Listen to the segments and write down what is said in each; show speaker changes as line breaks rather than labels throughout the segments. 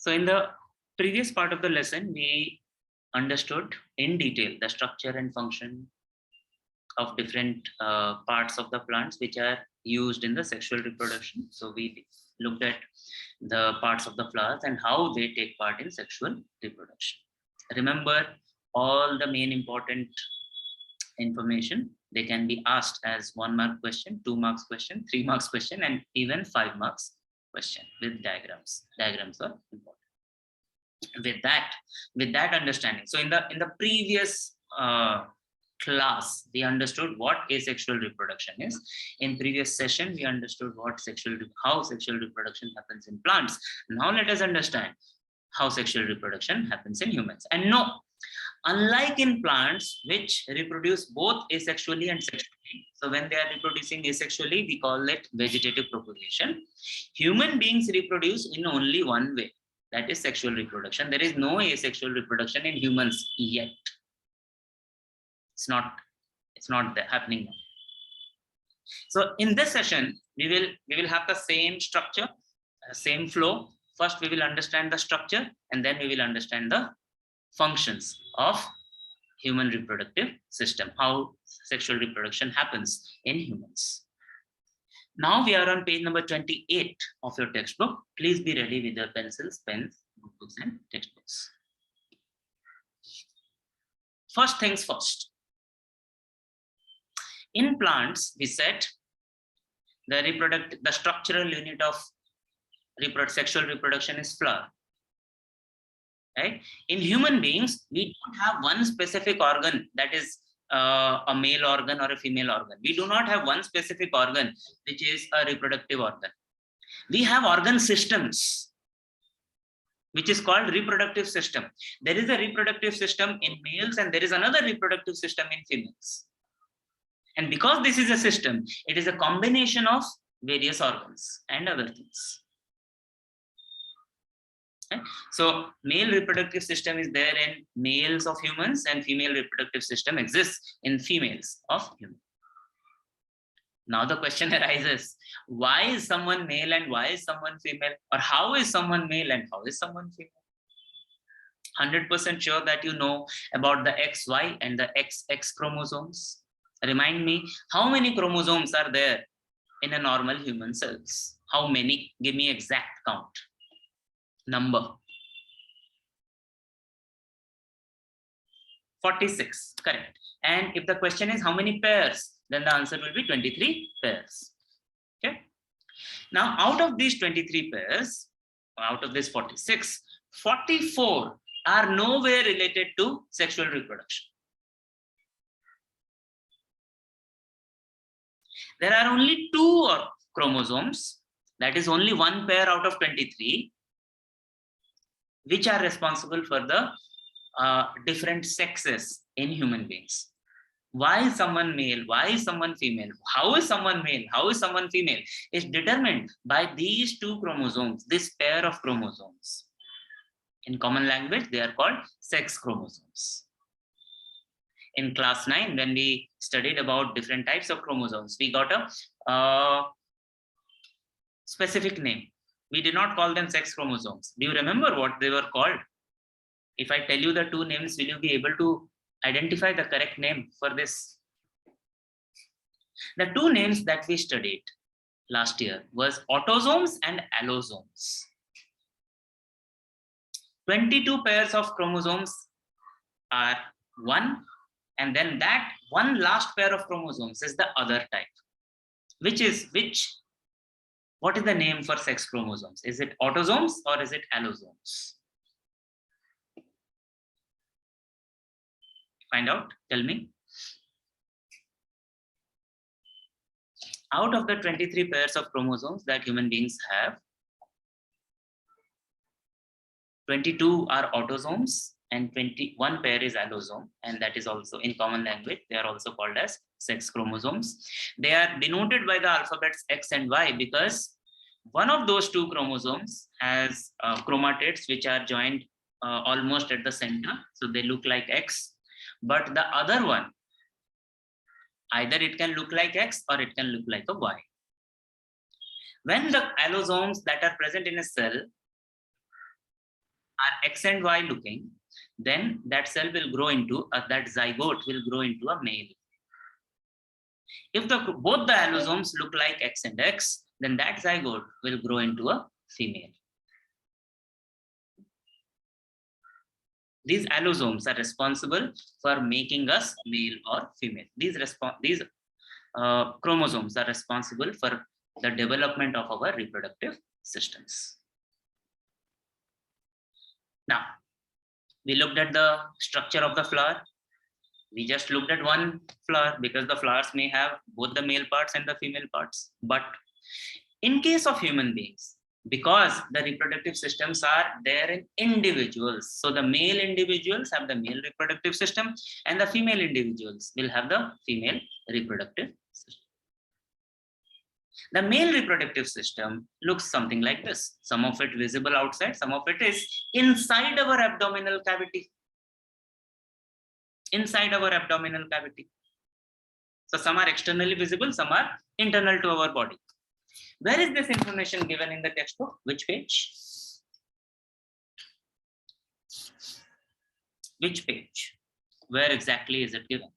So in the previous part of the lesson, we understood in detail the structure and function of different parts of the plants which are used in the sexual reproduction. So we looked at the parts of the flowers and how they take part in sexual reproduction. Remember all the main important information. They can be asked as 1 mark question, 2 marks question, 3 marks question, and even 5 marks question with diagrams. Diagrams are important. With that understanding, so in the previous class we understood what asexual reproduction is. In previous session we understood how sexual reproduction happens in plants. Now let us understand how sexual reproduction happens in humans. And no, unlike in plants which reproduce both asexually and sexually, so when they are reproducing asexually we call it vegetative propagation. Human beings reproduce in only one way, that is sexual reproduction. There is no asexual reproduction in humans yet. It's not happening now. So in this session we will have the same structure, same flow. First we will understand the structure and then we will understand the functions of human reproductive system, how sexual reproduction happens in humans. Now we are on page number 28 of your textbook. Please be ready with your pencils, pens, notebooks, and textbooks. First things first. In plants, we said the structural unit of sexual reproduction is flower. Right? In human beings, we don't have one specific organ that is a male organ or a female organ. We do not have one specific organ which is a reproductive organ. We have organ systems, which is called reproductive system. There is a reproductive system in males and there is another reproductive system in females. And because this is a system, it is a combination of various organs and other things. Okay. So male reproductive system is there in males of humans and female reproductive system exists in females of humans. Now the question arises, why is someone male and why is someone female? Or how is someone male and how is someone female? 100% sure that you know about the XY and the XX chromosomes. Remind me, how many chromosomes are there in a normal human cells? How many? Give me exact count. Number. 46, correct. And if the question is how many pairs, then the answer will be 23 pairs. Okay. Now, out of these 23 pairs, out of this 46, 44 are nowhere related to sexual reproduction. There are only 2 chromosomes, that is only 1 pair out of 23, which are responsible for the different sexes in human beings. Why is someone male? Why is someone female? How is someone male? How is someone female? Is determined by these 2 chromosomes, this pair of chromosomes. In common language, they are called sex chromosomes. In class 9, when we studied about different types of chromosomes, we got a specific name. We did not call them sex chromosomes. Do you remember what they were called? If I tell you the 2 names, will you be able to identify the correct name for this? The 2 names that we studied last year was autosomes and allosomes. 22 pairs of chromosomes are one, and then that one last pair of chromosomes is the other type. What is the name for sex chromosomes? Is it autosomes or is it allosomes? Find out, tell me. Out of the 23 pairs of chromosomes that human beings have, 22 are autosomes and 21 pair is allosome, and that is also in common language. They are also called as sex chromosomes. They are denoted by the alphabets X and Y because one of those 2 chromosomes has chromatids which are joined almost at the center, so they look like X. But the other one, either it can look like X or it can look like a Y. When the allosomes that are present in a cell are X and Y looking, then that cell will grow into, that zygote will grow into a male. If both the allosomes look like X and X, then that zygote will grow into a female. These allosomes are responsible for making us male or female. These chromosomes are responsible for the development of our reproductive systems. Now, we looked at the structure of the flower. We just looked at one flower because the flowers may have both the male parts and the female parts. But in case of human beings, because the reproductive systems are there in individuals, so the male individuals have the male reproductive system and the female individuals will have the female reproductive system. The male reproductive system looks something like this. Some of it visible outside, some of it is inside our abdominal cavity. Inside our abdominal cavity. So some are externally visible, some are internal to our body. Where is this information given in the textbook? Which page? Which page? Where exactly is it given?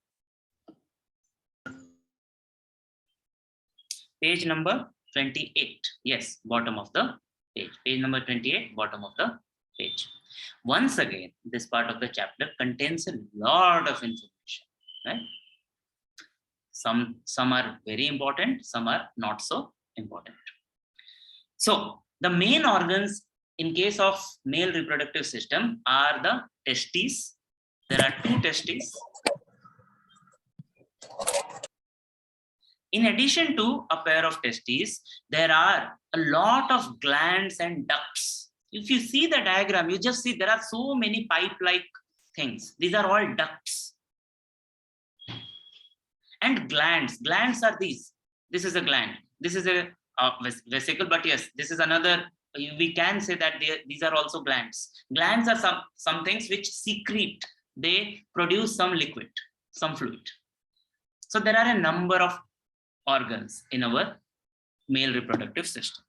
Page number 28. Yes, bottom of the page. Page number 28, bottom of the page. Once again, this part of the chapter contains a lot of information, right? Some are very important, some are not so important. So the main organs in case of male reproductive system are the testes. There are 2 testes. In addition to a pair of testes, there are a lot of glands and ducts. If you see the diagram, you just see there are so many pipe-like things. These are all ducts. And glands. Glands are these. This is a gland. This is a vesicle, but yes, this is another. We can say that these are also glands. Glands are some things which secrete. They produce some liquid, some fluid. So there are a number of organs in our male reproductive system.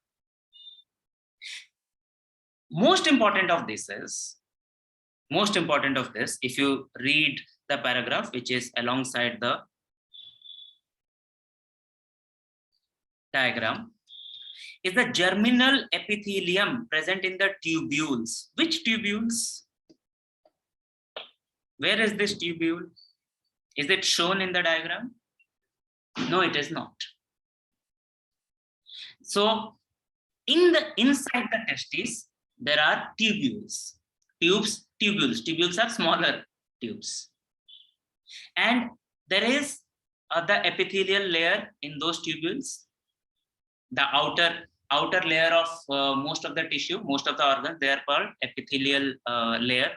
Most important of this, if you read the paragraph which is alongside the diagram, is the germinal epithelium present in the tubules. Which tubules? Where is this tubule? Is it shown in the diagram? No, it is not. So inside the testes, there are tubules. Tubules are smaller tubes. And there is the epithelial layer in those tubules. The outer layer of most of the tissue, most of the organs, they are called epithelial layer.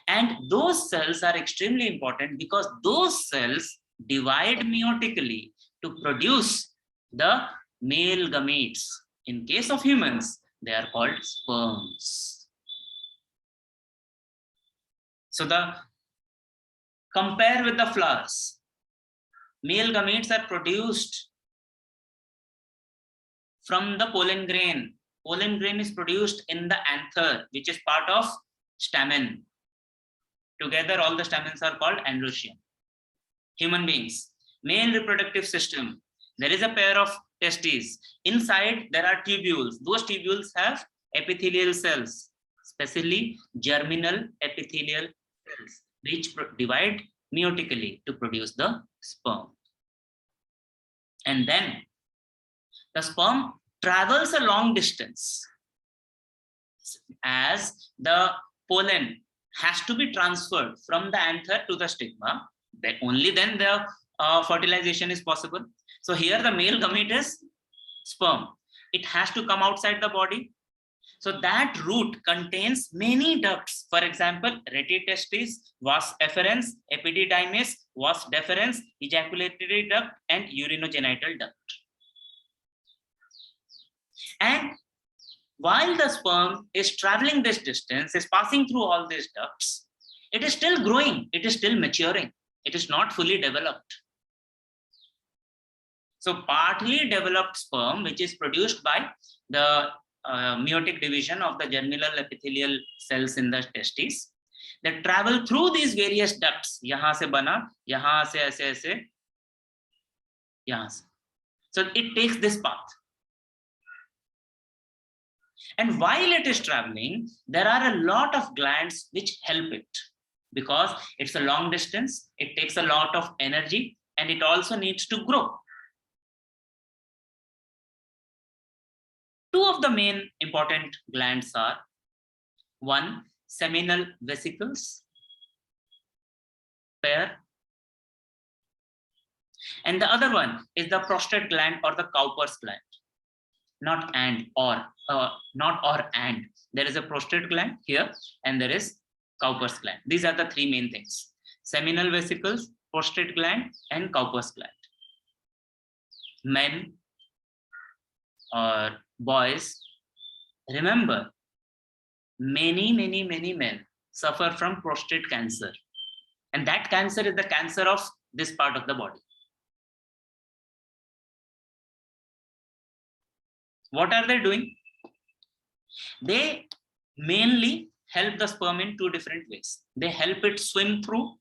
And those cells are extremely important because those cells divide meiotically to produce the male gametes. In case of humans, they are called sperms. So compare with the flowers. Male gametes are produced from the pollen grain. Pollen grain is produced in the anther, which is part of stamen. Together, all the stamens are called androecium. Human beings, male reproductive system. There is a pair of testes. Inside, there are tubules. Those tubules have epithelial cells, especially germinal epithelial cells, which divide meiotically to produce the sperm. And then the sperm travels a long distance as the pollen has to be transferred from the anther to the stigma. Only then the fertilization is possible. So here the male gamete is sperm. It has to come outside the body. So that route contains many ducts. For example, retitestis, vas efferens, epididymis, vas deferens, ejaculatory duct, and urinogenital duct. And while the sperm is traveling this distance, is passing through all these ducts, it is still growing, it is still maturing, it is not fully developed. So partly developed sperm, which is produced by the meiotic division of the germinal epithelial cells in the testes. They travel through these various ducts. यहाँ से बना, यहाँ से ऐसे ऐसे, यहाँ से. So it takes this path. And while it is traveling, there are a lot of glands which help it, because it's a long distance, it takes a lot of energy, and it also needs to grow. Two of the main important glands are, one, seminal vesicles, pair, and the other one is the prostate gland or the Cowper's gland. Not and or, not or and. There is a prostate gland here, and there is Cowper's gland. These are the three main things: seminal vesicles, prostate gland, and Cowper's gland. Men or boys, remember, many men suffer from prostate cancer, and that cancer is the cancer of this part of the body. What are they doing? They mainly help the sperm in two different ways. They help it swim through.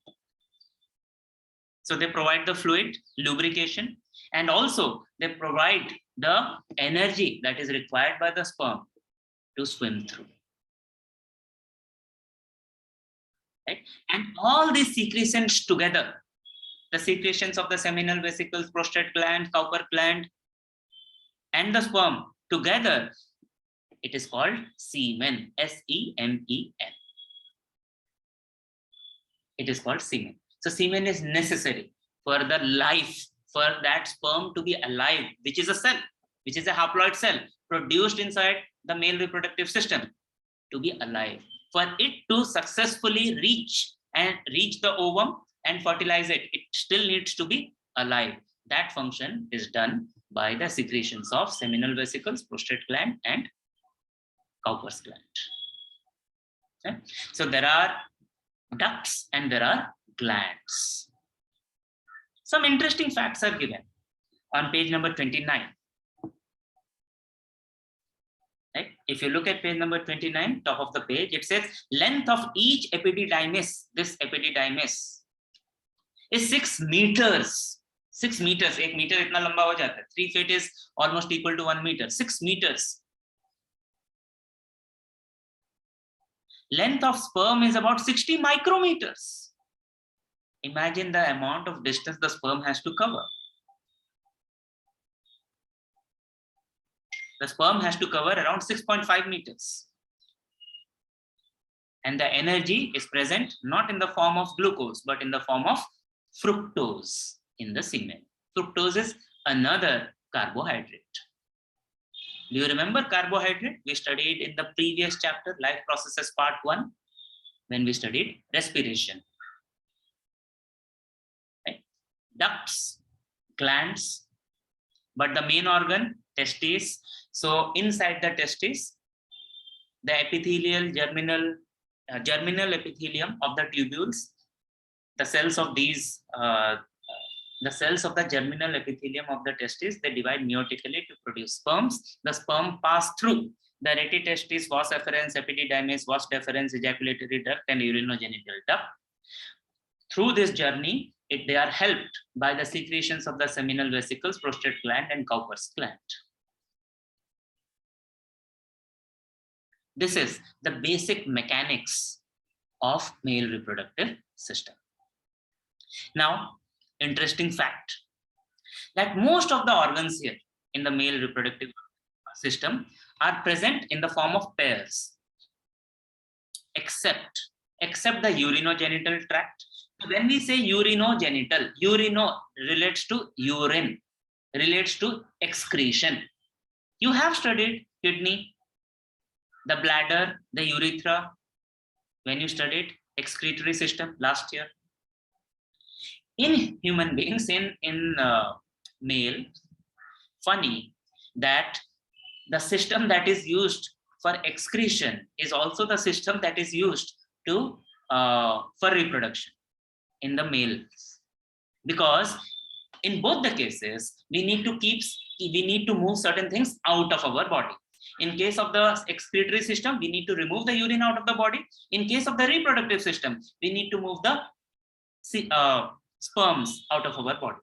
So they provide the fluid, lubrication, and also they provide the energy that is required by the sperm to swim through. Right? And all these secretions together, the secretions of the seminal vesicles, prostate gland, Cowper gland, and the sperm together, it is called semen. S-E-M-E-N. It is called semen. So semen is necessary for the life, for that sperm to be alive, which is a cell, which is a haploid cell produced inside the male reproductive system, to be alive. For it to successfully reach the ovum and fertilize it, it still needs to be alive. That function is done by the secretions of seminal vesicles, prostate gland, and Cowper's gland. Okay? So there are ducts and there are glands. Some interesting facts are given on page number 29. Right? If you look at page number 29, top of the page, it says length of each epididymis, this epididymis, is 6 meters. 6 meters, 1 meter itna lamba ho jata hai. 3 feet is almost equal to 1 meter. 6 meters. Length of sperm is about 60 micrometers. Imagine the amount of distance the sperm has to cover. The sperm has to cover around 6.5 meters. And the energy is present not in the form of glucose, but in the form of fructose in the semen. Fructose is another carbohydrate. Do you remember carbohydrate? We studied in the previous chapter, Life Processes Part 1, when we studied respiration. Right? Ducts, glands, but the main organ, testes. So inside the testes, the epithelial, germinal epithelium of the tubules, the cells of these, the cells of the germinal epithelium of the testes, they divide meiotically to produce sperms. The sperm pass through the rete testis, vas efferens, epididymis, vas deferens, ejaculatory duct, and urinogenital duct. Through this journey, they are helped by the secretions of the seminal vesicles, prostate gland, and Cowper's gland. This is the basic mechanics of male reproductive system. Now, interesting fact that most of the organs here in the male reproductive system are present in the form of pairs, except the urinogenital tract. When we say urinogenital, urino relates to urine, relates to excretion. You have studied kidney, the bladder, the urethra, when you studied excretory system last year. In human beings, in male, funny that the system that is used for excretion is also the system that is used to for reproduction in the males, because in both the cases we need to move certain things out of our body. In case of the excretory system, we need to remove the urine out of the body. In case of the reproductive system, we need to move the sperms out of our body.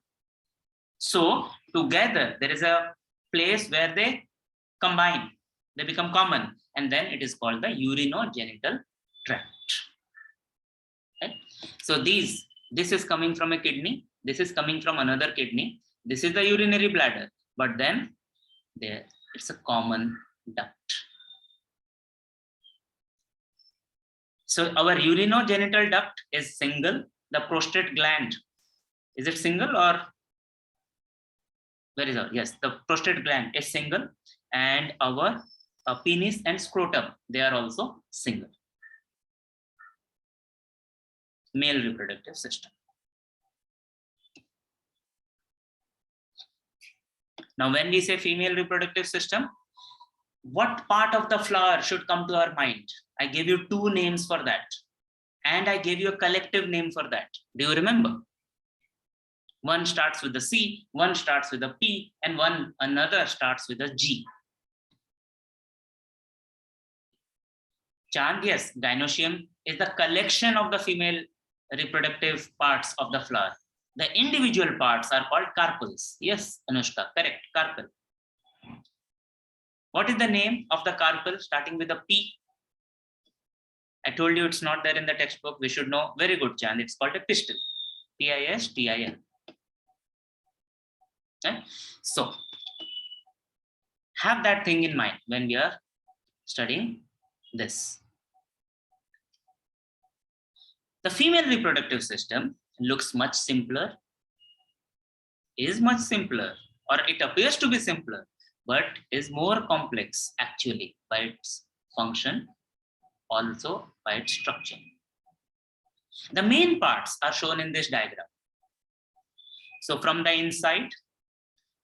So together, there is a place where they combine, they become common, and then it is called the urinogenital tract. Right? So this is coming from a kidney, this is coming from another kidney, this is the urinary bladder, but then there it's a common duct. So our urinogenital duct is single. The prostate gland, is it single or where is our? Yes, the prostate gland is single, and our penis and scrotum, they are also single. Male reproductive system. Now, when we say female reproductive system, what part of the flower should come to our mind? I gave you two names for that, and I gave you a collective name for that. Do you remember? One starts with a C, one starts with a P, and another starts with a G. Chand, yes, gynoecium is the collection of the female reproductive parts of the flower. The individual parts are called carpels. Yes, Anushka, correct, carpel. What is the name of the carpel starting with a P? I told you it's not there in the textbook. We should know. Very good, Chand. It's called a pistil. Pistil. Okay? So, have that thing in mind when we are studying this. The female reproductive system looks much simpler, is much simpler, or it appears to be simpler, but is more complex actually by its function, also by its structure. The main parts are shown in this diagram. So from the inside,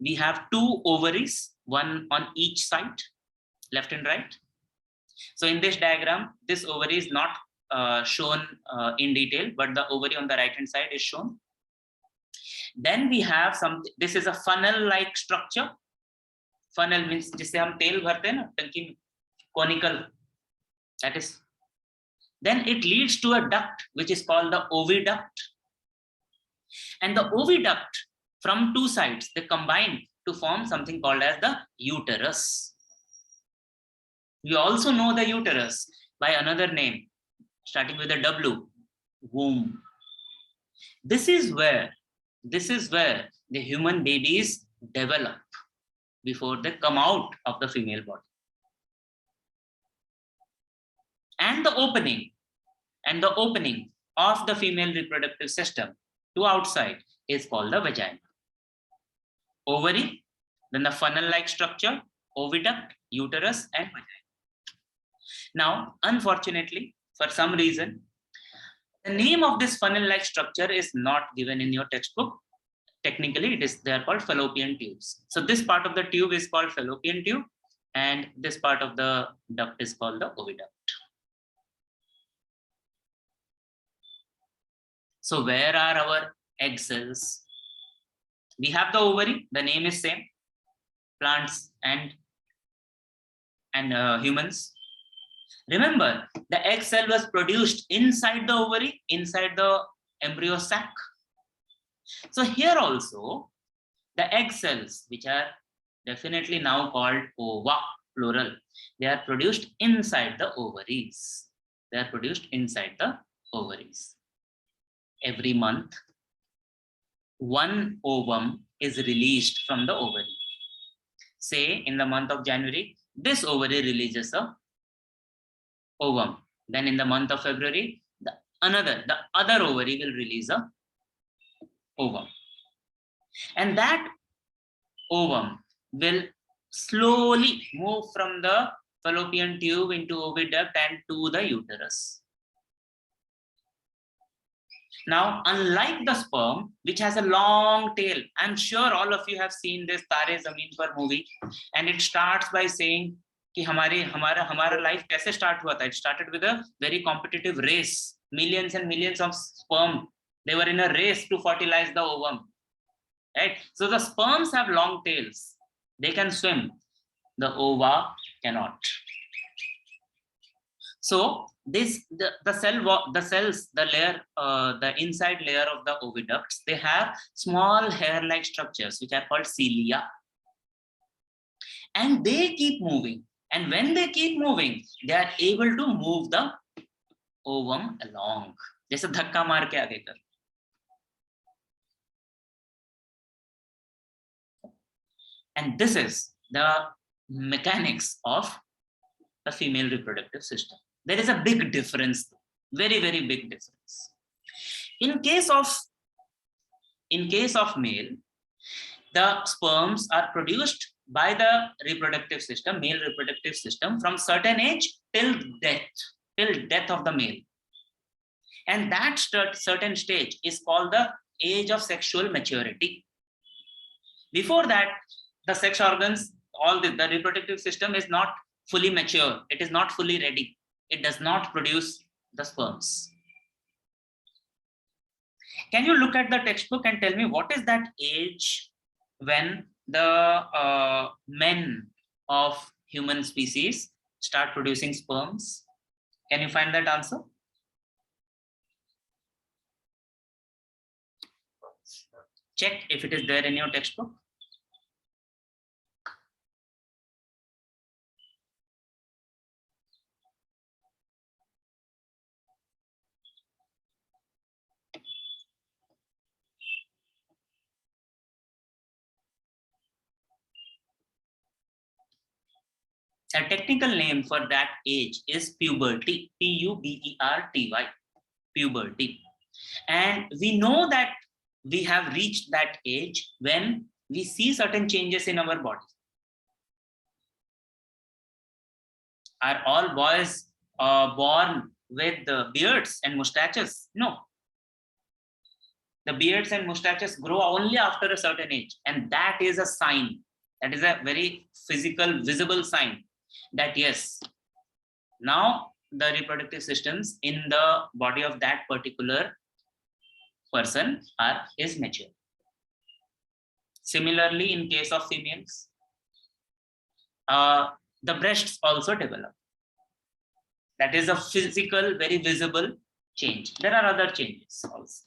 we have two ovaries, one on each side, left and right. So in this diagram, this ovary is not shown in detail, but the ovary on the right hand side is shown. Then we have this is a funnel-like structure. Funnel means जिससे हम तेल भरते हैं ना टंकी में, conical. That is. Then it leads to a duct which is called the oviduct. And the oviduct, from two sides, they combine to form something called as the uterus. We also know the uterus by another name, starting with a W, womb. This is where the human babies develop before they come out of the female body. And the opening of the female reproductive system to outside is called the vagina. Ovary, then the funnel-like structure, oviduct, uterus, and vagina. Now, unfortunately, for some reason, the name of this funnel-like structure is not given in your textbook. Technically, they are called fallopian tubes. So this part of the tube is called fallopian tube, and this part of the duct is called the oviduct. So where are our egg cells? We have the ovary, the name is same, plants and humans. Remember, the egg cell was produced inside the ovary, inside the embryo sac. So here also, the egg cells, which are definitely now called ova, plural, they are produced inside the ovaries. They are produced inside the ovaries. Every month, one ovum is released from the ovary. Say in the month of January, this ovary releases a ovum. Then in the month of February, the other ovary will release a ovum. And that ovum will slowly move from the fallopian tube into oviduct and to the uterus. Now, unlike the sperm, which has a long tail, I'm sure all of you have seen this Tare Zameen Par movie, and it starts by saying कि हमारा life कैसे start हुआ था? It started with a very competitive race. Millions and millions of sperm, they were in a race to fertilize the ovum. Right? So the sperms have long tails. They can swim. The ova Cannot. So this the cells, the layer, the inside layer of the oviducts, they have small hair-like structures which are called cilia, and they keep moving. And when they keep moving, they are able to move the ovum along. जैसे धक्का मार के आगे कर. And this is the mechanics of the female reproductive system. There is a big difference, very, very big difference. In case of male, the sperms are produced by the reproductive system, male reproductive system, from certain age till death of the male. And that certain stage is called the age of sexual maturity. Before that, the sex organs, all the reproductive system is not fully mature. It is not fully ready. It does not produce the sperms. Can you look at the textbook and tell me what is that age when the men of human species start producing sperms? Can you find that answer? Check if it is there in your textbook. A technical name for that age is puberty, P-U-B-E-R-T-Y, puberty. And we know that we have reached that age when we see certain changes in our body. Are all boys born with beards and mustaches? No. The beards and mustaches grow only after a certain age. And that is a sign. That is a very physical, visible sign that yes, now the reproductive systems in the body of that particular person is mature. Similarly, in case of females, the breasts also develop. That is a physical, very visible change. There are other changes also.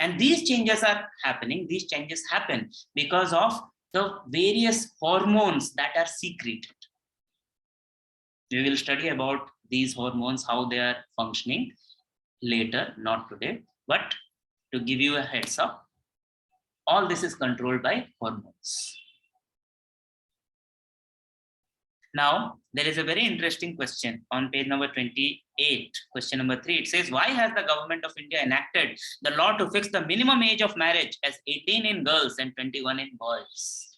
And these changes are happening. These changes happen because of the various hormones that are secreted. We will study about these hormones, how they are functioning later, not today. But to give you a heads up, all this is controlled by hormones. Now, there is a very interesting question on page number 28, question number 3. It says, why has the government of India enacted the law to fix the minimum age of marriage as 18 in girls and 21 in boys?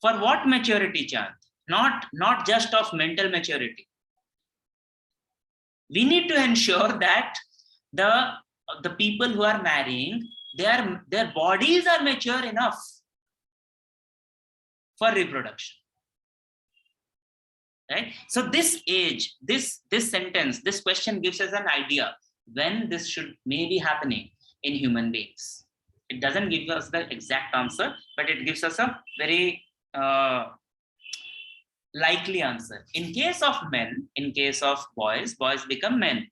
For what maturity, Chand? Not just of mental maturity. We need to ensure that the people who are marrying, their bodies are mature enough for reproduction. Right? So this age, this sentence, this question gives us an idea when this should may be happening in human beings. It doesn't give us the exact answer, but it gives us a very likely answer. In case of men, in case of boys become men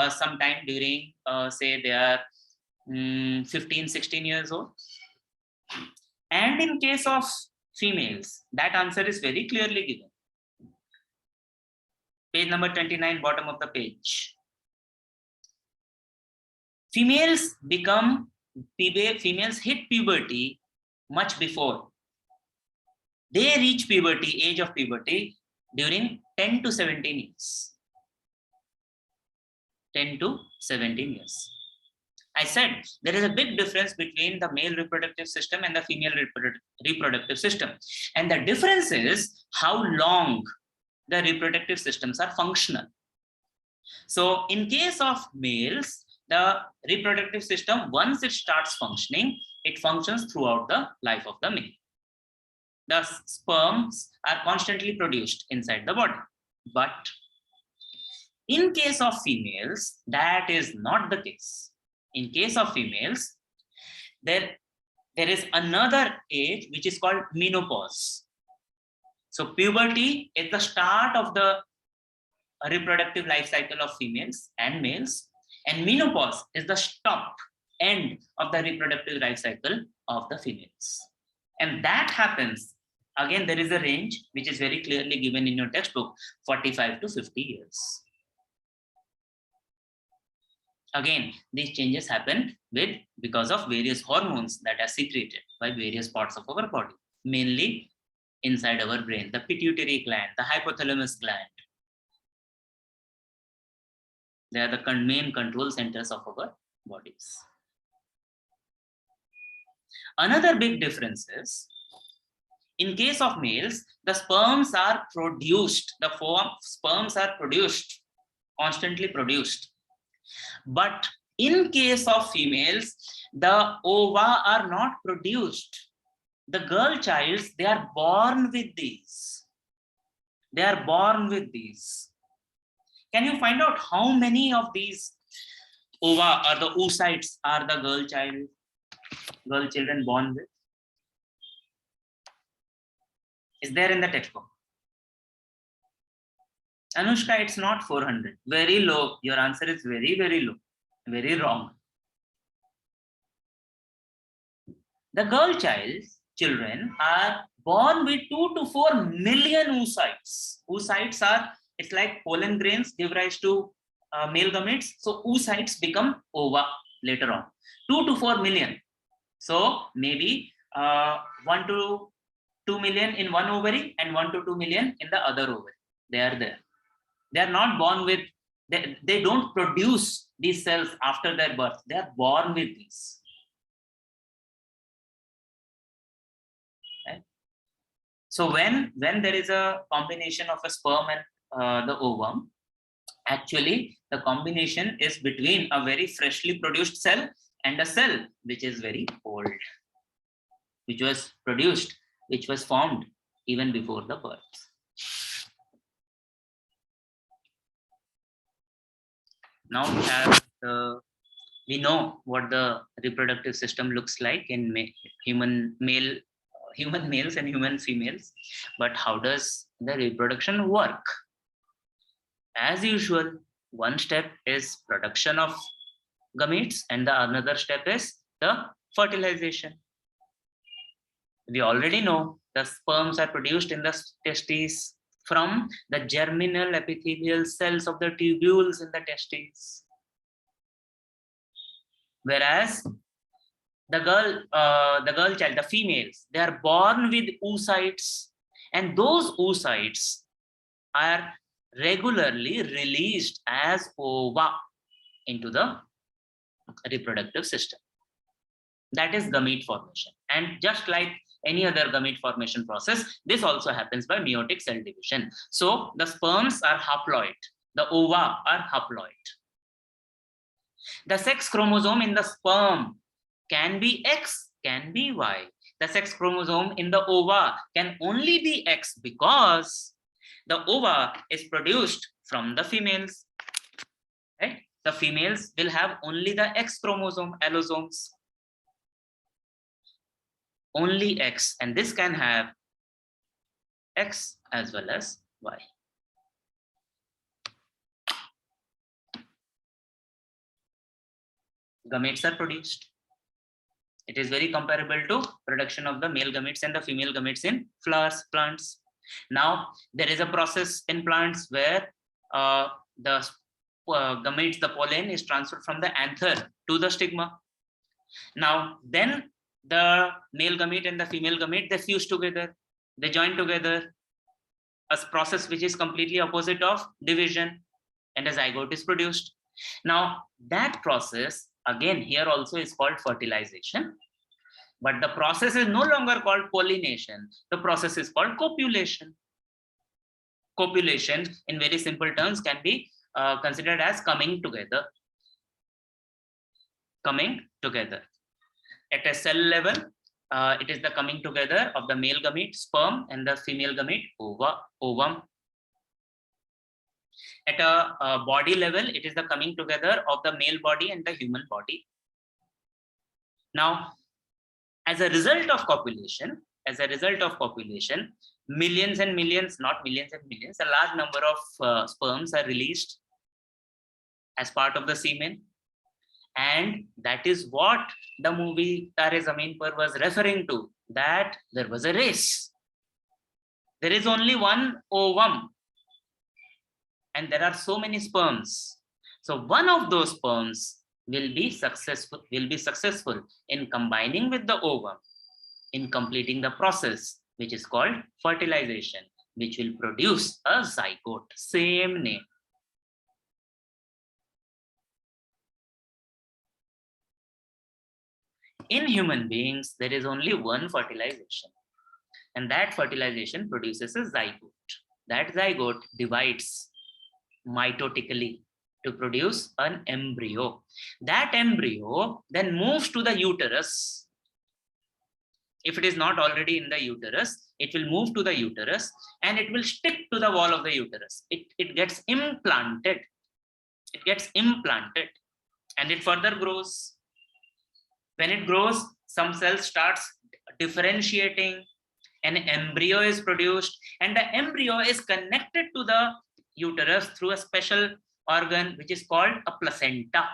sometime during, say they are 15, 16 years old. And in case of females, that answer is very clearly given. Page number 29, bottom of the page. Females hit puberty much before. They reach puberty, age of puberty, during 10 to 17 years. 10 to 17 years. I said there is a big difference between the male reproductive system and the female reproductive system. And the difference is how long the reproductive systems are functional. So in case of males, the reproductive system, once it starts functioning, it functions throughout the life of the male. The sperms are constantly produced inside the body. But in case of females, that is not the case. In case of females, there is another age which is called menopause. So puberty is the start of the reproductive life cycle of females and males, and menopause is the stop, end of the reproductive life cycle of the females. And that happens, again, there is a range which is very clearly given in your textbook, 45 to 50 years. Again, these changes happen because of various hormones that are secreted by various parts of our body, mainly inside our brain, the pituitary gland, the hypothalamus gland. They are the main control centers of our bodies. Another big difference is, in case of males, the sperms are produced, sperms are produced, constantly produced. But in case of females, the ova are not produced. The girl childs, they are born with these. They are born with these. Can you find out how many of these ova or the oocytes are the girl children born with? Is there in the textbook? Anushka, it's not 400. Very low. Your answer is very, very low. Very wrong. The girl children are born with 2 to 4 million oocytes. Oocytes are, it's like pollen grains give rise to male gametes. So oocytes become ova later on. 2 to 4 million. So maybe 1 to 2 million in one ovary and 1 to 2 million in the other ovary. They are there. They are not born with, they don't produce these cells after their birth. They are born with these. Right? So when there is a combination of a sperm and the ovum, actually the combination is between a very freshly produced cell and a cell which is very old, which was produced, which was formed even before the birth. Now we know what the reproductive system looks like in human males and human females, but how does the reproduction work? As usual, one step is production of gametes and the another step is the fertilization. We already know the sperms are produced in the testes from the germinal epithelial cells of the tubules in the testes. Whereas the girl child, the females, they are born with oocytes, and those oocytes are regularly released as ova into the reproductive system. That is gamete formation. And just like any other gamete formation process, this also happens by meiotic cell division. So the sperms are haploid, the ova are haploid. The sex chromosome in the sperm can be X, can be Y. The sex chromosome in the ova can only be X because the ova is produced from the females. Right? The females will have only the X chromosome, allosomes. Only X, and this can have X as well as Y. Gametes are produced. It is very comparable to production of the male gametes and the female gametes in flowers, plants. Now, there is a process in plants where the gametes, the pollen is transferred from the anther to the stigma. Now, then the male gamete and the female gamete, they fuse together, they join together, a process which is completely opposite of division, and a zygote is produced. Now, that process, again, here also is called fertilization, but the process is no longer called pollination. The process is called copulation. Copulation, in very simple terms, can be considered as coming together. Coming together. At a cell level, it is the coming together of the male gamete, sperm, and the female gamete, ovum. At a body level, it is the coming together of the male body and the human body. Now, as a result of population, millions and millions, not millions and millions, a large number of sperms are released as part of the semen. And that is what the movie Tare Zameen Par was referring to, that there was a race. There is only one ovum and there are so many sperms. So one of those sperms will be successful in combining with the ovum, in completing the process, which is called fertilization, which will produce a zygote. Same name. In human beings, there is only one fertilization, and that fertilization produces a zygote. That zygote divides mitotically to produce an embryo. That embryo then moves to the uterus. If it is not already in the uterus, it will move to the uterus and it will stick to the wall of the uterus. It gets implanted. And it further grows. When it grows, some cell starts differentiating, an embryo is produced, and the embryo is connected to the uterus through a special organ which is called a placenta.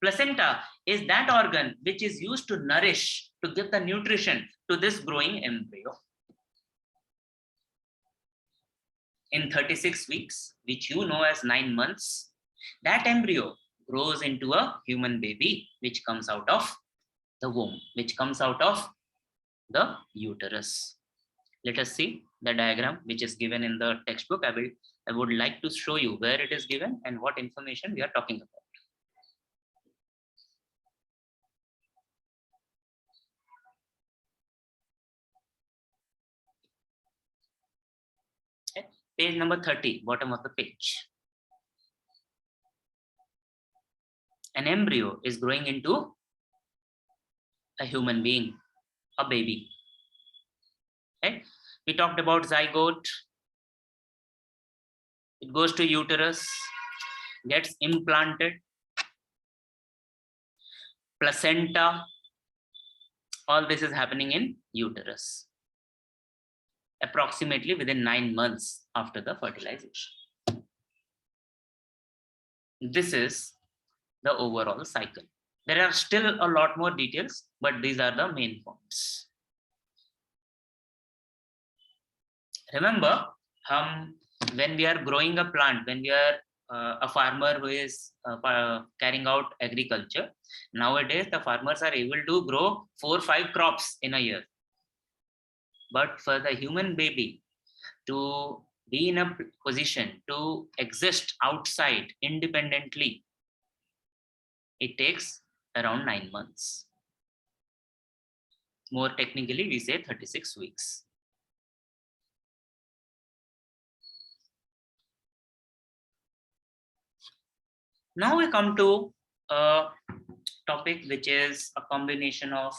Placenta is that organ which is used to nourish, to give the nutrition to this growing embryo. In 36 weeks, which you know as 9 months, that embryo grows into a human baby, which comes out of the womb, which comes out of the uterus. Let us see the diagram which is given in the textbook. I would like to show you where it is given and what information we are talking about. Okay. Page number 30, bottom of the page. An embryo is growing into a human being, a baby. Okay. We talked about zygote. It goes to uterus, gets implanted, placenta. All this is happening in uterus, approximately within 9 months after the fertilization. This is the overall cycle. There are still a lot more details, but these are the main points. Remember, when we are growing a plant, when we are a farmer who is carrying out agriculture, nowadays the farmers are able to grow 4 or 5 crops in a year. But for the human baby to be in a position to exist outside independently, it takes around 9 months. More technically, we say 36 weeks. Now we come to a topic which is a combination of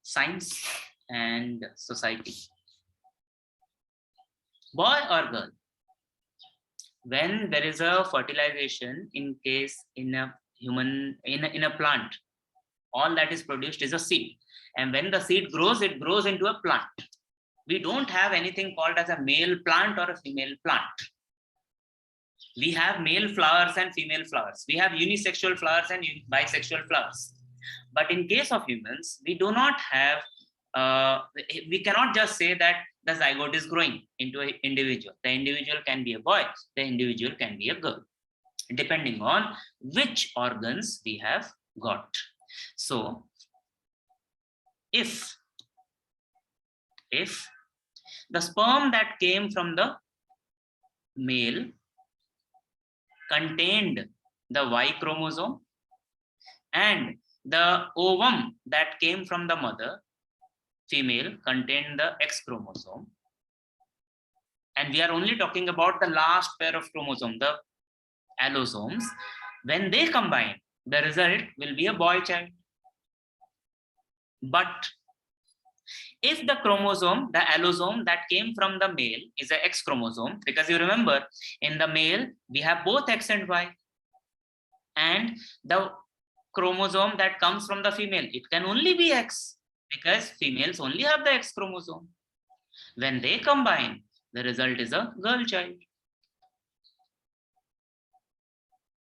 science and society. Boy or girl, when there is a fertilization, in case in a human, in a plant, all that is produced is a seed. And when the seed grows, it grows into a plant. We don't have anything called as a male plant or a female plant. We have male flowers and female flowers. We have unisexual flowers and bisexual flowers. But in case of humans, we do not have, we cannot just say that the zygote is growing into an individual. The individual can be a boy, the individual can be a girl, depending on which organs we have got. So, if the sperm that came from the male contained the Y chromosome and the ovum that came from the mother, female, contained the X chromosome, and we are only talking about the last pair of chromosomes, the allosomes, when they combine, the result will be a boy child. But if the chromosome, the allosome that came from the male is a X chromosome, because you remember in the male, we have both X and Y, and the chromosome that comes from the female? It can only be X, because females only have the X chromosome. When they combine, the result is a girl child.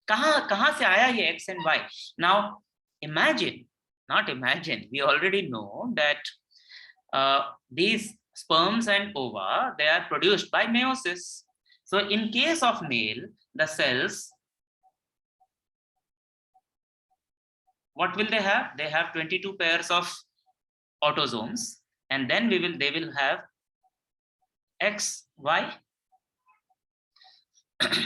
कहाँ से आया ये X and Y? Now imagine, not imagine, we already know that these sperms and ova, they are produced by meiosis. So in case of male, the cells, what will they have? They have 22 pairs of autosomes, and then they will have X, Y.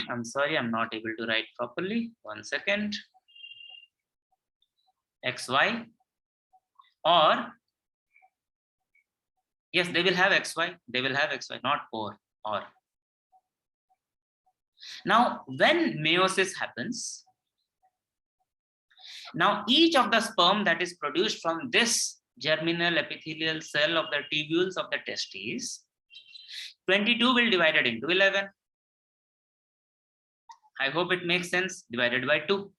I'm sorry, I'm not able to write properly. 1 second. XY, or yes, they will have XY. They will have XY, not or. Now, when meiosis happens, now each of the sperm that is produced from this germinal epithelial cell of the tubules of the testes, 22 will divide it into 11. I hope it makes sense. Divided by 2.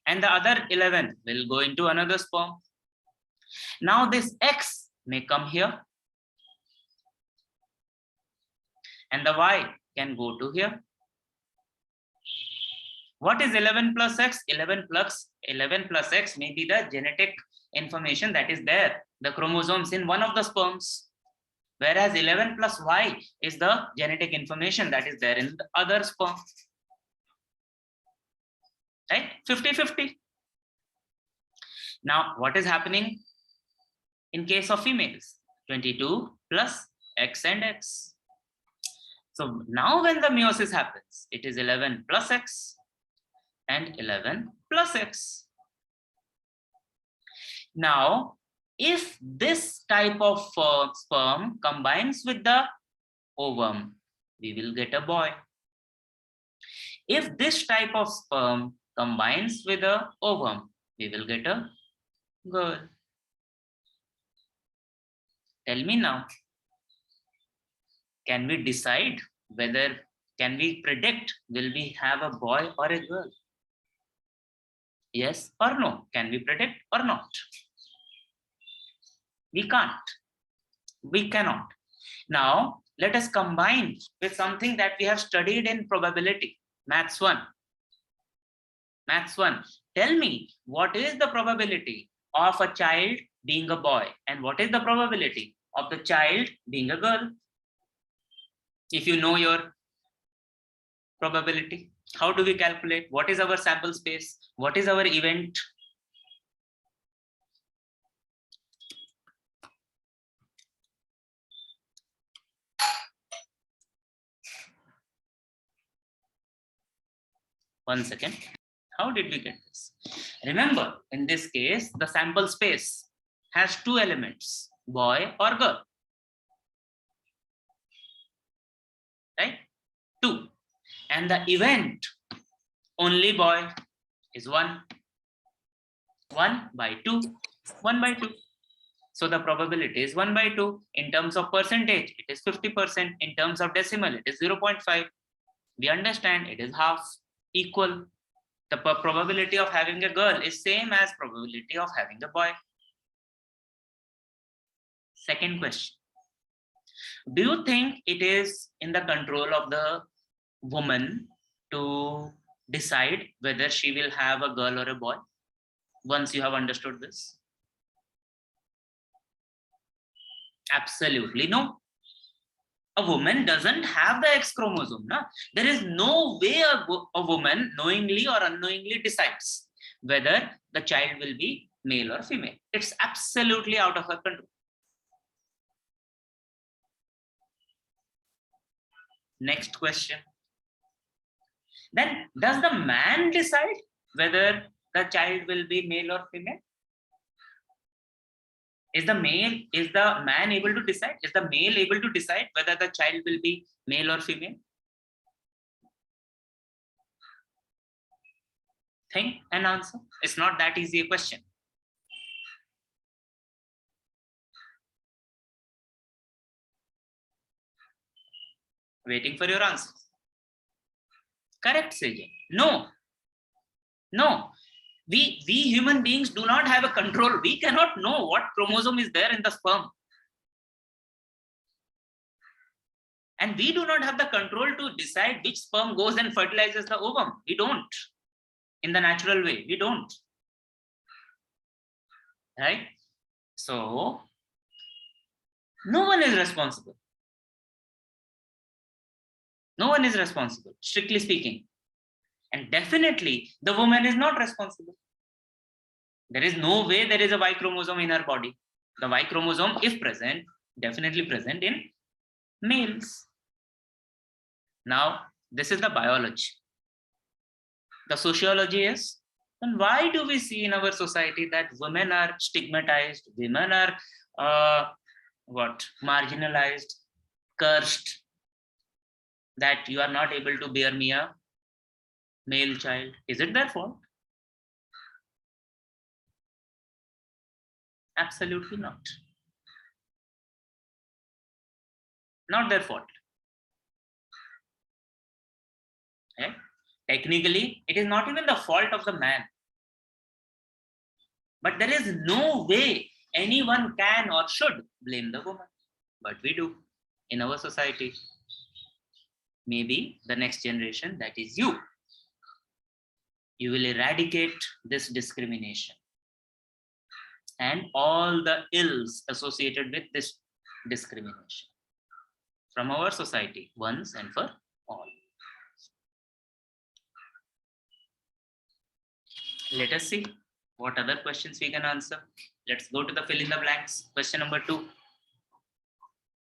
And the other 11 will go into another sperm. Now this X may come here, and the Y can go to here. What is 11 plus X? 11 plus X may be the genetic information that is there, the chromosomes in one of the sperms. Whereas 11 plus Y is the genetic information that is there in the other sperm. Right? 50-50. Now, what is happening in case of females? 22 plus X and X. So now when the meiosis happens, it is 11 plus X and 11 plus X. Now, if this type of sperm combines with the ovum, we will get a boy. If this type of sperm combines with the ovum, we will get a girl. Tell me now, can we decide whether, can we predict, will we have a boy or a girl? Yes or no? Can we predict or not? We can't. We cannot. Now, let us combine with something that we have studied in probability. Maths 1. Maths 1. Tell me, what is the probability of a child being a boy? And what is the probability of the child being a girl? If you know your probability, how do we calculate? What is our sample space? What is our event? One second. How did we get this? Remember, in this case, the sample space has 2 elements, boy or girl. Right? 2. And the event, only boy, is 1. 1 by 2. 1 by 2. So the probability is 1 by 2. In terms of percentage, it is 50%. In terms of decimal, it is 0.5. We understand it is half, equal. The probability of having a girl is same as probability of having a boy. Second question. Do you think it is in the control of the woman to decide whether she will have a girl or a boy? Once you have understood this? Absolutely no. A woman doesn't have the X chromosome. No? There is no way a woman knowingly or unknowingly decides whether the child will be male or female. It's absolutely out of her control. Next question. Then, does the man decide whether the child will be male or female? Is the man able to decide? Is the male able to decide whether the child will be male or female? Think and answer. It's not that easy a question. Waiting for your answers. Correct, Sejal. No. We human beings do not have a control. We cannot know what chromosome is there in the sperm. And we do not have the control to decide which sperm goes and fertilizes the ovum. We don't. In the natural way, we don't. Right? So, no one is responsible. No one is responsible, strictly speaking. And definitely, the woman is not responsible. There is no way there is a Y chromosome in her body. The Y chromosome, if present, definitely present in males. Now, this is the biology. The sociology is, then why do we see in our society that women are stigmatized, women are marginalized, cursed, that you are not able to bear me a male child? Is it their fault? Absolutely not. Not their fault. Okay? Technically, it is not even the fault of the man. But there is no way anyone can or should blame the woman. But we do in our society. Maybe the next generation, that is you, you will eradicate this discrimination and all the ills associated with this discrimination from our society once and for all. Let us see what other questions we can answer. Let's go to the fill in the blanks. Question number 2.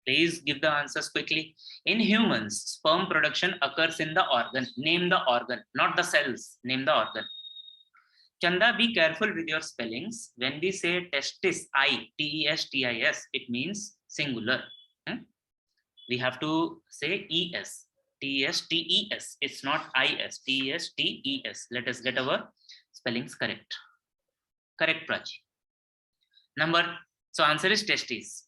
Please give the answers quickly. In humans, sperm production occurs in the organ. Name the organ, not the cells. Name the organ. Chanda, be careful with your spellings. When we say testis, T-E-S-T-I-S, it means singular. We have to say E-S. T-E-S-T-E-S. It's not I-S. T-E-S-T-E-S. Let us get our spellings correct. Correct, Prachi. So answer is testes.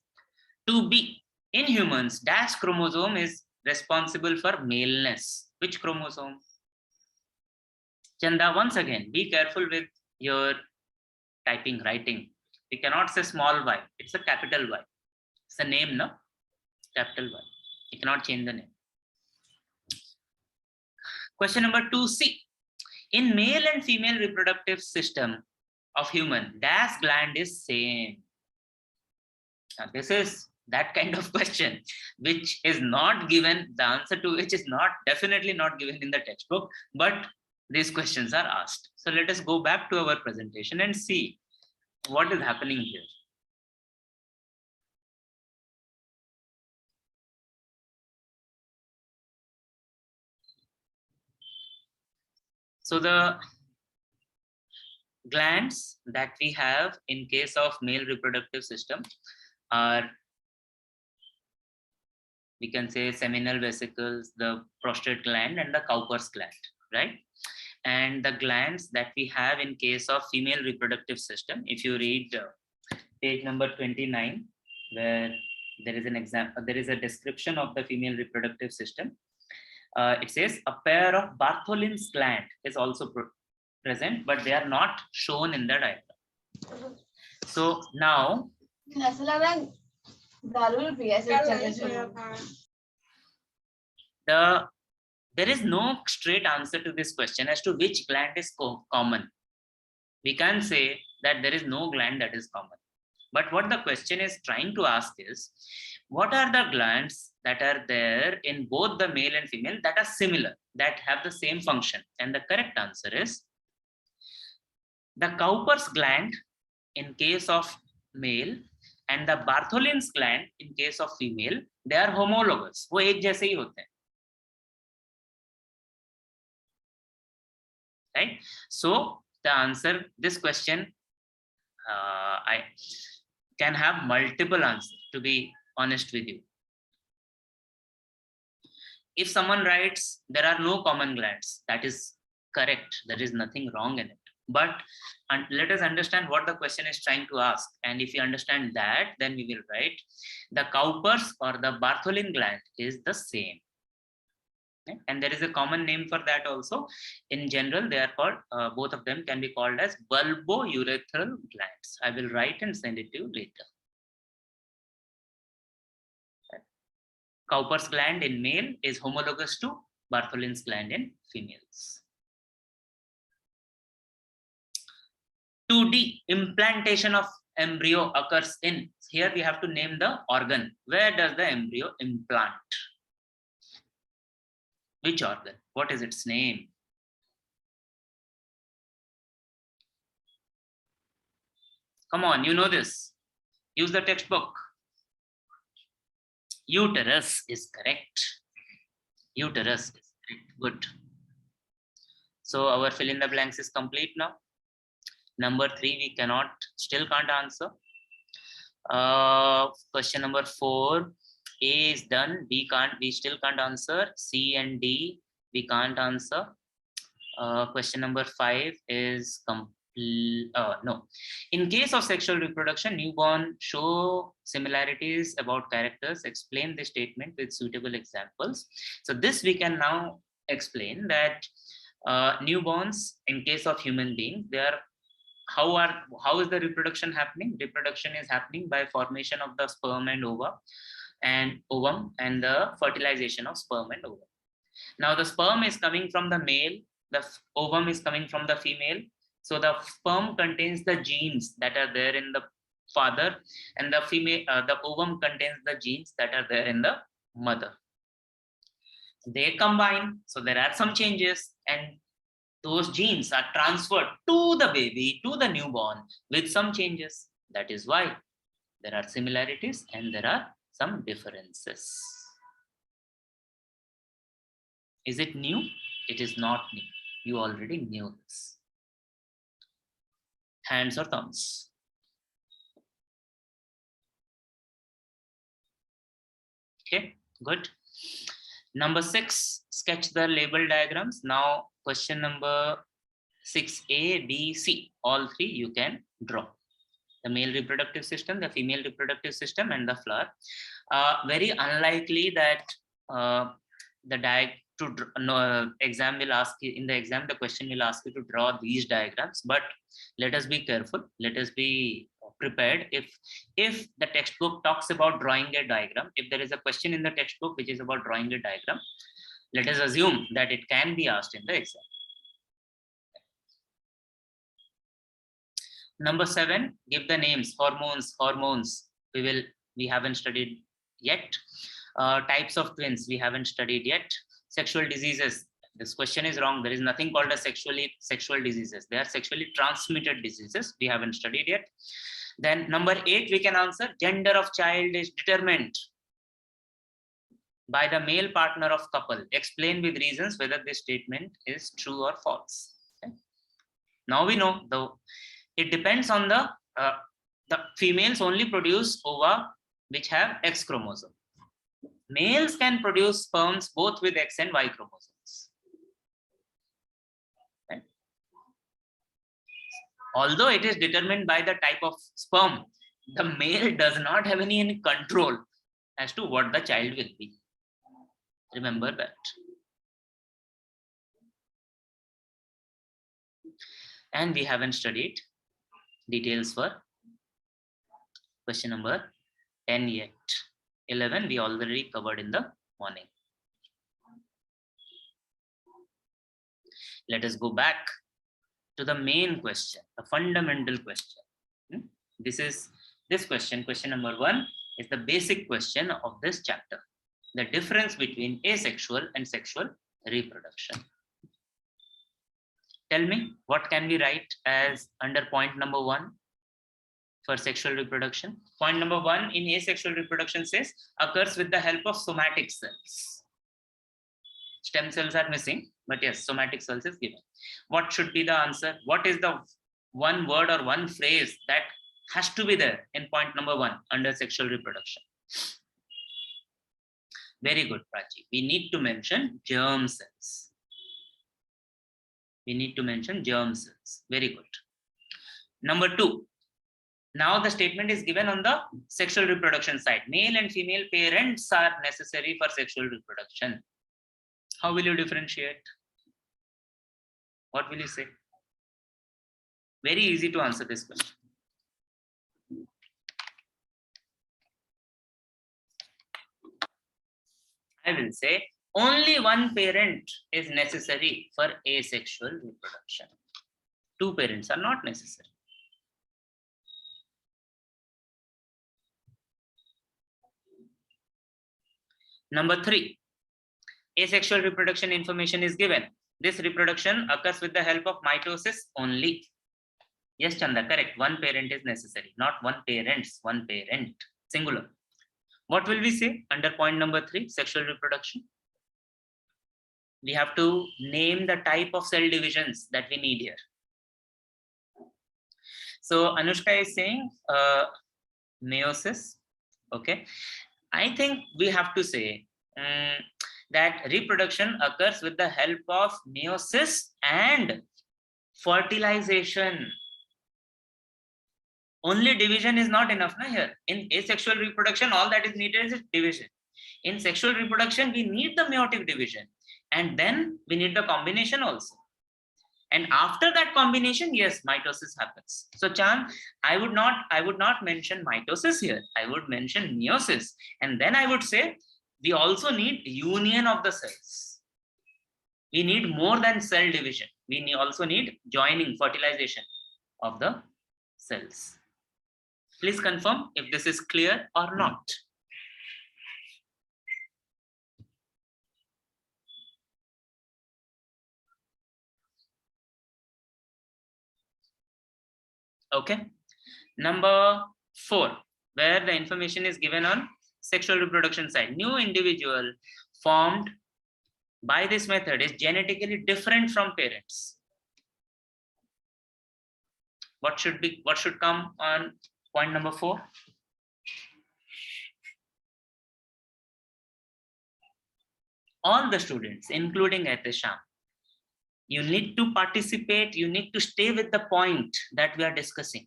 To be. In humans, dash chromosome is responsible for maleness. Which chromosome? Chanda, once again, be careful with your typing, writing. We cannot say small y. It's a capital Y. It's a name, no? Capital Y. You cannot change the name. Question number 2C. In male and female reproductive system of human, dash gland is same. Now, this is that kind of question which is not given, the answer to which is definitely not given in the textbook, but these questions are asked. So let us go back to our presentation and see what is happening here. So the glands that we have in case of male reproductive system are, we can say, seminal vesicles, the prostate gland, and the Cowper's gland, right? And the glands that we have in case of female reproductive system, if you read page number 29, where there is an example, there is a description of the female reproductive system. It says a pair of Bartholin's gland is also present, but they are not shown in the diagram. So now, there is no straight answer to this question as to which gland is common. We can say that there is no gland that is common. But what the question is trying to ask is, what are the glands that are there in both the male and female that are similar, that have the same function? And the correct answer is the Cowper's gland in case of male and the Bartholin's gland in case of female, they are homologous. वो एक जैसे ही होते हैं. Right? So the answer, this question, I can have multiple answers, to be honest with you. If someone writes there are no common glands, that is correct. There is nothing wrong in it. But let us understand what the question is trying to ask. And if you understand that, then we will write the Cowper's or the Bartholin gland is the same. And there is a common name for that also. In general, they are called, both of them can be called as bulbourethral glands. I will write and send it to you later. Cowper's gland in male is homologous to Bartholin's gland in females. 2D, implantation of embryo occurs in, here we have to name the organ. Where does the embryo implant? Which organ? What is its name? Come on, you know this. Use the textbook. Uterus is correct. Uterus is correct. Good. So our fill in the blanks is complete now. Number 3, we still can't answer. Question number 4, A is done. We still can't answer. C and D, we can't answer. Question number 5 is no. In case of sexual reproduction, newborn show similarities about characters. Explain the statement with suitable examples. So this we can now explain that newborns, in case of human beings, they are how is the reproduction happening? Reproduction is happening by formation of the sperm and ovum and the fertilization of sperm and ovum. Now the sperm is coming from the male, the ovum is coming from the female. So the sperm contains the genes that are there in the father, and the ovum contains the genes that are there in the mother. They combine, so there are some changes, and those genes are transferred to the baby, to the newborn, with some changes. That is why there are similarities and there are some differences. Is it new? It is not new. You already knew this. Hands or thumbs? Okay, good. Number 6, sketch the label diagrams. Now, question number 6A, B, C, all 3 you can draw. The male reproductive system, the female reproductive system, and the flower. Very unlikely that exam will ask you, in the exam, the question will ask you to draw these diagrams, but let us be careful. Let us be prepared. If the textbook talks about drawing a diagram, if there is a question in the textbook which is about drawing a diagram, let us assume that it can be asked in the exam. Number 7, give the names. Hormones we haven't studied yet. Types of twins we haven't studied yet. Sexual diseases, this question is wrong. There is nothing called as sexual diseases. They are sexually transmitted diseases. We haven't studied yet. Then number 8, we can answer. Gender of child is determined by the male partner of couple. Explain with reasons whether this statement is true or false. Okay. Now we know it depends on the females only produce ova which have X chromosome. Males can produce sperms both with X and Y chromosomes. Right? Although it is determined by the type of sperm, the male does not have any control as to what the child will be. Remember that. And we haven't studied details for question number 10 yet. 11 we already covered in the morning. Let us go back to the main question, the fundamental question. This question number 1 is the basic question of this chapter. The difference between asexual and sexual reproduction. Tell me, what can we write as under point number 1 for sexual reproduction? Point number 1 in asexual reproduction says occurs with the help of somatic cells. Stem cells are missing, but yes, somatic cells is given. What should be the answer? What is the one word or one phrase that has to be there in point number 1 under sexual reproduction? Very good, Prachi. We need to mention germ cells. We need to mention germ cells. Very good. Number 2. Now the statement is given on the sexual reproduction side. Male and female parents are necessary for sexual reproduction. How will you differentiate? What will you say? Very easy to answer this question. I will say only one parent is necessary for asexual reproduction. Two parents are not necessary. Number 3, asexual reproduction information is given. This reproduction occurs with the help of mitosis only. Yes, Chanda, correct. One parent is necessary, not one parents, one parent, singular. What will we say under point number 3, sexual reproduction? We have to name the type of cell divisions that we need here. So Anushka is saying meiosis. Okay. I think we have to say that reproduction occurs with the help of meiosis and fertilization. Only division is not enough here. In asexual reproduction, all that is needed is division. In sexual reproduction, we need the meiotic division, and then we need the combination also. And after that combination, yes, mitosis happens. So Chan, I would not mention mitosis here. I would mention meiosis. And then I would say we also need union of the cells. We need more than cell division. We also need joining, fertilization of the cells. Please confirm if this is clear or not. Okay. Number 4, where the information is given on sexual reproduction side. New individual formed by this method is genetically different from parents. What should come on point number 4? All the students, including Ehtisham, you need to participate, you need to stay with the point that we are discussing.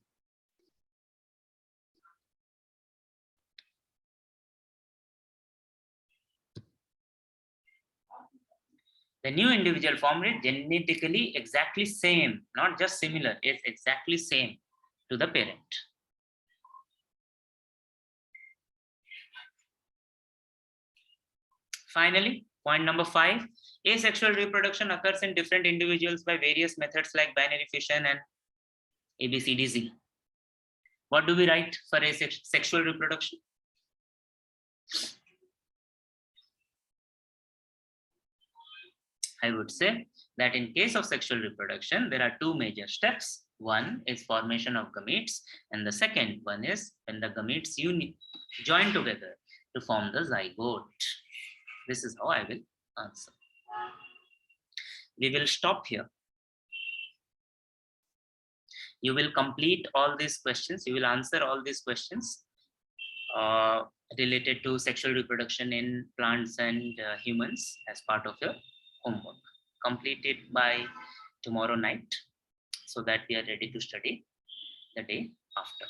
The new individual formed is genetically exactly same, not just similar, it's exactly same to the parent. Finally, point number 5, asexual reproduction occurs in different individuals by various methods like binary fission and ABCDZ. What do we write for asexual reproduction? I would say that in case of sexual reproduction, there are 2 major steps. One is formation of gametes, and the second one is when the gametes join together to form the zygote. This is how I will answer. We will stop here. You will complete all these questions. You will answer all these questions related to sexual reproduction in plants and humans as part of your homework. Complete it by tomorrow night so that we are ready to study the day after.